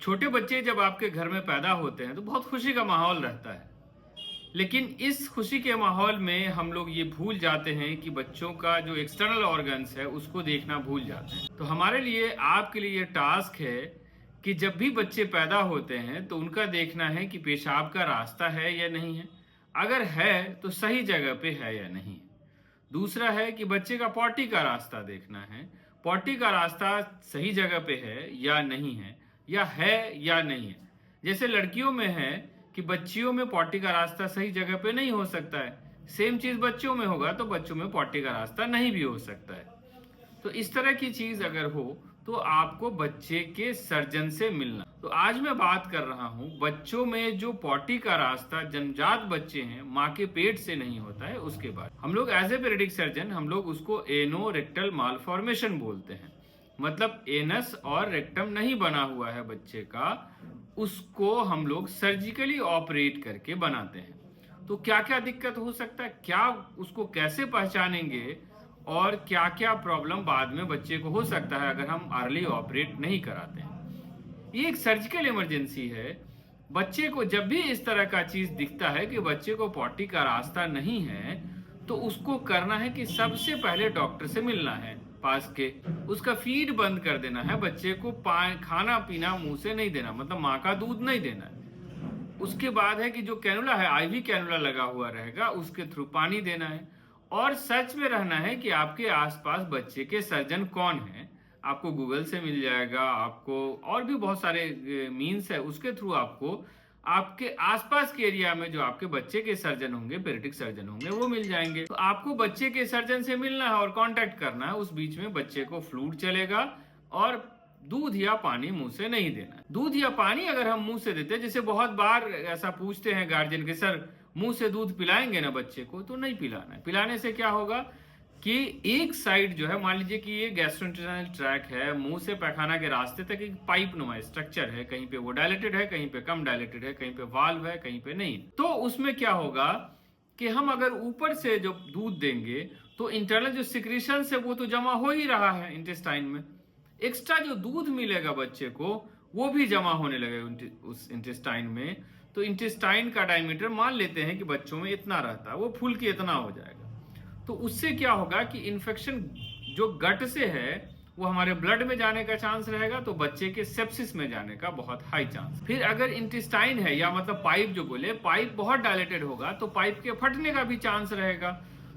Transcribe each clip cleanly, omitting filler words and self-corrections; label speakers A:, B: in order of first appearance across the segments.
A: छोटे बच्चे जब आपके घर में पैदा होते हैं तो बहुत खुशी का माहौल रहता है। लेकिन इस खुशी के माहौल में हम लोग ये भूल जाते हैं कि बच्चों का जो एक्सटर्नल ऑर्गन्स है उसको देखना भूल जाते हैं। तो हमारे लिए आपके लिए ये टास्क है कि जब भी बच्चे पैदा होते हैं तो उनका देखना है कि पेशाब का रास्ता है या नहीं है। अगर है तो सही जगह पे है या नहीं है। दूसरा है कि बच्चे का पॉटी का रास्ता देखना है। पॉटी का रास्ता सही जगह पे है या नहीं है, या नहीं है। जैसे लड़कियों में है कि बच्चियों में पॉटी का रास्ता सही जगह पे नहीं हो सकता है, सेम चीज बच्चों में होगा तो बच्चों में पॉटी का रास्ता नहीं भी हो सकता है। तो इस तरह की चीज अगर हो तो आपको बच्चे के सर्जन से मिलना। तो आज मैं बात कर रहा हूं बच्चों में जो पॉटी का रास्ता जन्मजात बच्चे हैं माँ के पेट से नहीं होता है उसके बाद हम लोग एज ए पेडियाट्रिक सर्जन हम लोग उसको एनो रेक्टल मालफॉर्मेशन बोलते हैं। मतलब एनस और रेक्टम नहीं बना हुआ है बच्चे का, उसको हम लोग सर्जिकली ऑपरेट करके बनाते हैं। तो क्या क्या दिक्कत हो सकता है, क्या उसको कैसे पहचानेंगे और क्या क्या प्रॉब्लम बाद में बच्चे को हो सकता है अगर हम अर्ली ऑपरेट नहीं कराते हैं। ये एक सर्जिकल इमरजेंसी है। बच्चे को जब भी इस तरह का चीज दिखता है कि बच्चे को पॉटी का रास्ता नहीं है तो उसको करना है कि सबसे पहले डॉक्टर से मिलना है पास के, उसका फीड बंद कर देना है, बच्चे को खाना पीना मुंह से नहीं देना, मतलब माँ का दूध नहीं देना है। उसके बाद है कि जो कैनुला है, आईवी कैनुला लगा हुआ रहेगा, उसके थ्रू पानी देना है। और सच में रहना है कि आपके आसपास बच्चे के सर्जन कौन है, आपको गूगल से मिल जाएगा, आपको और भी बहुत सारे मीन्स है उसके थ्रू आपको आपके आसपास के एरिया में जो आपके बच्चे के सर्जन होंगे, पेडियाट्रिक सर्जन होंगे, वो मिल जाएंगे। तो आपको बच्चे के सर्जन से मिलना है और कांटेक्ट करना है। उस बीच में बच्चे को फ्लूइड चलेगा और दूध या पानी मुंह से नहीं देना। दूध या पानी अगर हम मुंह से देते, जैसे बहुत बार ऐसा पूछते हैं गार्जियन के, सर मुंह से दूध पिलाएंगे ना बच्चे को, तो नहीं पिलाना है। पिलाने से क्या होगा कि एक साइड जो है, मान लीजिए कि ये गैस्ट्रोइंटेस्टाइनल ट्रैक है, मुंह से पैखाना के रास्ते तक एक पाइप नुमा स्ट्रक्चर है, कहीं पे वो डायलेटेड है, कहीं पे कम डायलेटेड है, कहीं पे वाल्व है, कहीं पे नहीं। तो उसमें क्या होगा कि हम अगर ऊपर से जो दूध देंगे तो इंटरनल जो सिक्रीशन है वो तो जमा हो ही रहा है इंटेस्टाइन में, एक्स्ट्रा जो दूध मिलेगा बच्चे को वो भी जमा होने लगेगा उस इंटेस्टाइन में। तो इंटेस्टाइन का डायमीटर मान लेते हैं कि बच्चों में इतना रहता है, वो फूल के इतना हो जाएगा। तो उससे क्या होगा कि इन्फेक्शन जो गट से है वो हमारे ब्लड में जाने का चांस रहेगा, तो बच्चे के सेप्सिस में जाने का बहुत हाई चांस। फिर अगर इंटेस्टाइन है या मतलब पाइप जो बोले, पाइप बहुत डायलेटेड होगा तो पाइप के फटने का भी चांस रहेगा।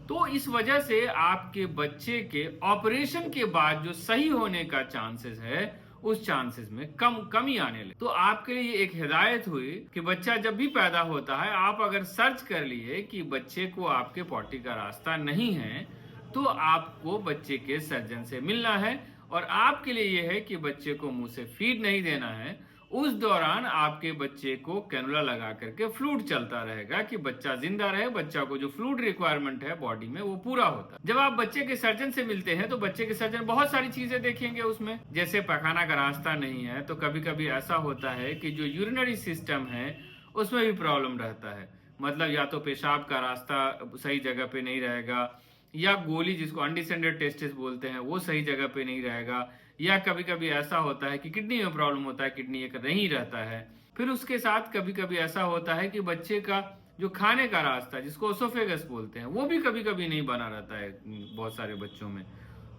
A: तो इस वजह से आपके बच्चे के ऑपरेशन के बाद जो सही होने का चांसेस है उस चांसेस में कमी आने लगे। तो आपके लिए एक हिदायत हुई कि बच्चा जब भी पैदा होता है आप अगर सर्च कर लिए कि बच्चे को आपके पॉटी का रास्ता नहीं है तो आपको बच्चे के सर्जन से मिलना है। और आपके लिए यह है कि बच्चे को मुंह से फीड नहीं देना है। उस दौरान आपके बच्चे को कैनुला लगा करके फ्लूइड चलता रहेगा कि बच्चा जिंदा रहे, बच्चा को जो फ्लूइड रिक्वायरमेंट है बॉडी में वो पूरा होता है। जब आप बच्चे के सर्जन से मिलते हैं तो बच्चे के सर्जन बहुत सारी चीजें देखेंगे उसमें, जैसे पैखाना का रास्ता नहीं है तो कभी कभी ऐसा होता है कि जो यूरिनरी सिस्टम है उसमें भी प्रॉब्लम रहता है। मतलब या तो पेशाब का रास्ता सही जगह पे नहीं रहेगा, या गोली जिसको अनडिसेंडेड टेस्टिस बोलते हैं वो सही जगह पे नहीं रहेगा, या कभी कभी ऐसा होता है कि किडनी में प्रॉब्लम होता है, किडनी एक नहीं रहता है। फिर उसके साथ कभी कभी ऐसा होता है कि बच्चे का जो खाने का रास्ता जिसको ओसोफेगस बोलते हैं वो भी कभी कभी नहीं बना रहता है बहुत सारे बच्चों में,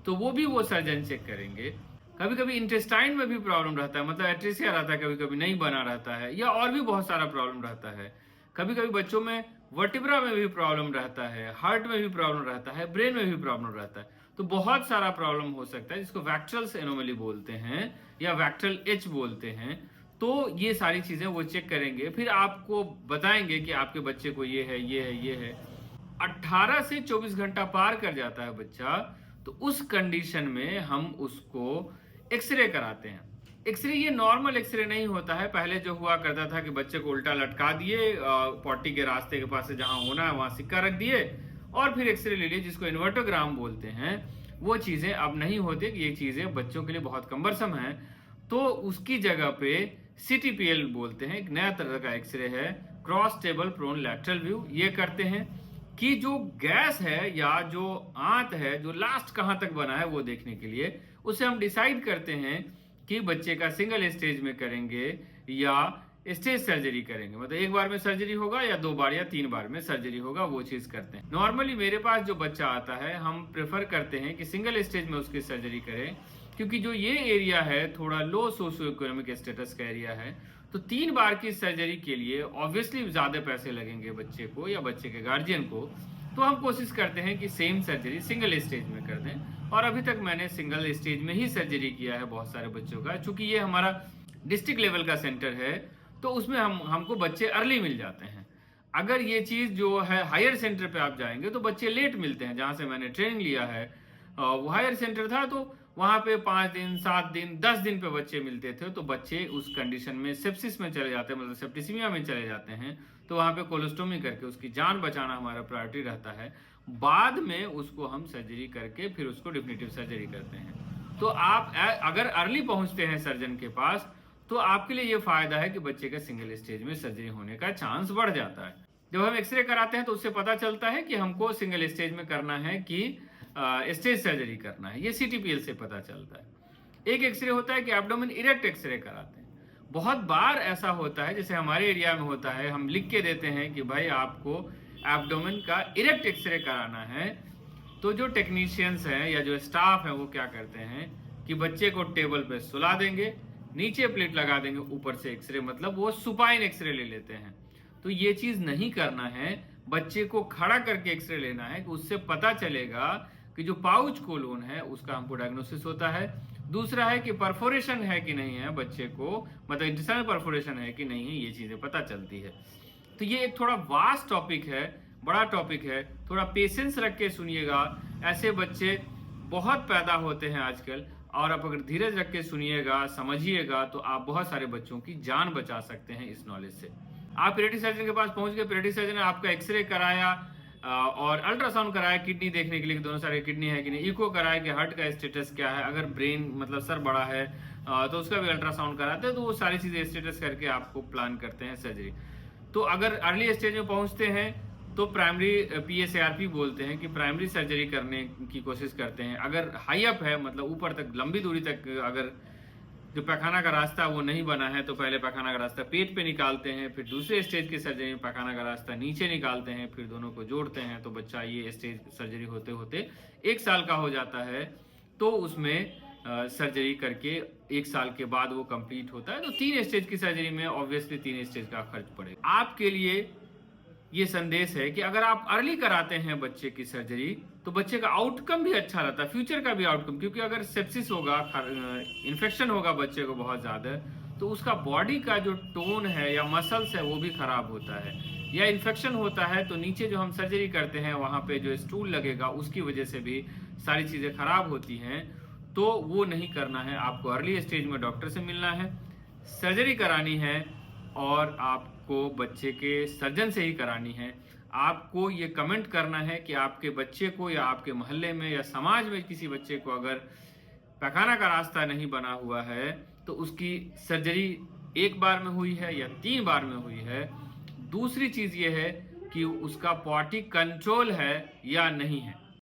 A: तो वो भी वो सर्जन चेक करेंगे। कभी कभी इंटेस्टाइन में भी प्रॉब्लम रहता है, मतलब एट्रेसिया रहता है, कभी कभी नहीं बना रहता है, या और भी बहुत सारा प्रॉब्लम रहता है। कभी कभी बच्चों में वर्टिब्रा में भी प्रॉब्लम रहता है, हार्ट में भी प्रॉब्लम रहता है, ब्रेन में भी प्रॉब्लम रहता है। तो बहुत सारा प्रॉब्लम हो सकता है जिसको वैक्ट्रल्स एनोमली बोलते हैं या वैक्ट्रल एच बोलते हैं। तो ये सारी चीजें वो चेक करेंगे, फिर आपको बताएंगे कि आपके बच्चे को ये है, ये है, ये है। 18 से 24 घंटा पार कर जाता है बच्चा तो उस कंडीशन में हम उसको एक्सरे कराते हैं। एक्सरे ये नॉर्मल एक्सरे नहीं होता है। पहले जो हुआ करता था कि बच्चे को उल्टा लटका दिए, पॉटी के रास्ते के पास से जहां होना है वहां सिक्का रख दिए और फिर एक्सरे ले लिए, जिसको इन्वर्टोग्राम बोलते हैं। वो चीजें अब नहीं होती, ये चीजें बच्चों के लिए बहुत कम्बरसम है। तो उसकी जगह पे CTPL बोलते हैं, एक नया तरह का एक्सरे है, cross table prone lateral view. ये करते हैं कि जो गैस है या जो आंत है जो लास्ट कहां तक बना है वो देखने के लिए। उसे हम डिसाइड करते हैं कि बच्चे का सिंगल स्टेज में करेंगे या स्टेज सर्जरी करेंगे, मतलब एक बार में सर्जरी होगा या 2 बार या 3 बार में सर्जरी होगा, वो चीज़ करते हैं। नॉर्मली मेरे पास जो बच्चा आता है हम प्रेफर करते हैं कि सिंगल स्टेज में उसकी सर्जरी करें, क्योंकि जो ये एरिया है थोड़ा लो सोशियो इकोनॉमिक स्टेटस का एरिया है, तो 3 बार की सर्जरी के लिए ऑब्वियसली ज़्यादा पैसे लगेंगे बच्चे को या बच्चे के गार्जियन को। तो हम कोशिश करते हैं कि सेम सर्जरी सिंगल स्टेज में कर दें, और अभी तक मैंने सिंगल स्टेज में ही सर्जरी किया है बहुत सारे बच्चों का। चूंकि ये हमारा डिस्ट्रिक्ट लेवल का सेंटर है तो उसमें हमको बच्चे अर्ली मिल जाते हैं। अगर ये चीज़ जो है हायर सेंटर पे आप जाएंगे तो बच्चे लेट मिलते हैं। जहाँ से मैंने ट्रेनिंग लिया है वो हायर सेंटर था, तो वहाँ पे 5 दिन 7 दिन 10 दिन पे बच्चे मिलते थे, तो बच्चे उस कंडीशन में सेप्सिस में चले जाते हैं, मतलब सेप्टिसीमिया में चले जाते हैं। तो वहाँ पे कोलोस्टोमी करके उसकी जान बचाना हमारा प्रायोरिटी रहता है। बाद में उसको हम सर्जरी करके फिर उसको डिफिनेटिव सर्जरी करते हैं। तो आप अगर अर्ली पहुँचते हैं सर्जन के पास तो आपके लिए ये फायदा है कि बच्चे का सिंगल स्टेज में सर्जरी होने का चांस बढ़ जाता है। जब हम एक्सरे कराते हैं तो उससे पता चलता है कि हमको सिंगल स्टेज में करना है कि स्टेज सर्जरी करना है, ये CTPL से पता चलता है। एक एक्सरे होता है कि एब्डोमेन इरेक्ट एक्सरे कराते हैं। बहुत बार ऐसा होता है, जैसे हमारे एरिया में होता है, हम लिख के देते हैं कि भाई आपको एब्डोमेन का इरेक्ट एक्सरे कराना है, तो जो टेक्नीशियंस हैं या जो स्टाफ है वो क्या करते हैं कि बच्चे को टेबल पे सुला देंगे, नीचे प्लेट लगा देंगे, ऊपर से एक्सरे, मतलब वो सुपाइन एक्सरे ले लेते हैं। तो ये चीज नहीं करना है, बच्चे को खड़ा करके एक्सरे लेना है कि उससे पता चलेगा कि जो पाउच कोलोन है उसका हमको डायग्नोसिस होता है। दूसरा है कि परफोरेशन है कि नहीं है बच्चे को, मतलब इंटेस्टाइनल परफोरेशन है कि नहीं है, ये चीजें पता चलती है। तो ये एक थोड़ा वास्ट टॉपिक है, बड़ा टॉपिक है, थोड़ा पेशेंस रख के सुनिएगा। ऐसे बच्चे बहुत पैदा होते हैं आजकल, और आप अगर धीरज रख के सुनिएगा, समझिएगा, तो आप बहुत सारे बच्चों की जान बचा सकते हैं इस नॉलेज से। आप पेडियाट्रिक सर्जन के पास पहुंच गए, पेडियाट्रिक सर्जन ने आपका एक्सरे कराया और अल्ट्रासाउंड कराया किडनी देखने के लिए कि दोनों सारे किडनी है कि नहीं, इको कराया कि हार्ट का स्टेटस क्या है, अगर ब्रेन मतलब सर बड़ा है तो उसका भी अल्ट्रासाउंड कराते हैं। तो वो सारी चीजें स्टेटस करके आपको प्लान करते हैं सर्जरी। तो अगर अर्ली स्टेज में पहुंचते हैं तो प्राइमरी PSARP बोलते हैं कि प्राइमरी सर्जरी करने की कोशिश करते हैं। अगर हाई अप है, मतलब ऊपर तक लंबी दूरी तक अगर जो पैखाना का रास्ता वो नहीं बना है, तो पहले पैखाना का रास्ता पेट पे निकालते हैं, फिर दूसरे स्टेज की सर्जरी में पैखाना का रास्ता नीचे निकालते हैं, फिर दोनों को जोड़ते हैं। तो बच्चा ये स्टेज सर्जरी होते होते 1 साल का हो जाता है, तो उसमें सर्जरी करके 1 साल के बाद वो कंप्लीट होता है। तो 3 स्टेज की सर्जरी में ऑब्वियसली 3 स्टेज का खर्च पड़ेगा। आपके लिए ये संदेश है कि अगर आप अर्ली कराते हैं बच्चे की सर्जरी तो बच्चे का आउटकम भी अच्छा रहता है, फ्यूचर का भी आउटकम, क्योंकि अगर सेप्सिस होगा, इन्फेक्शन होगा बच्चे को बहुत ज़्यादा, तो उसका बॉडी का जो टोन है या मसल्स है वो भी खराब होता है। या इन्फेक्शन होता है तो नीचे जो हम सर्जरी करते हैं वहाँ पे जो स्टूल लगेगा उसकी वजह से भी सारी चीज़ें खराब होती हैं। तो वो नहीं करना है, आपको अर्ली स्टेज में डॉक्टर से मिलना है, सर्जरी करानी है, और आपको बच्चे के सर्जन से ही करानी है। आपको ये कमेंट करना है कि आपके बच्चे को या आपके मोहल्ले में या समाज में किसी बच्चे को अगर पैखाना का रास्ता नहीं बना हुआ है तो उसकी सर्जरी 1 बार में हुई है या 3 बार में हुई है। दूसरी चीज़ ये है कि उसका पॉटी कंट्रोल है या नहीं है।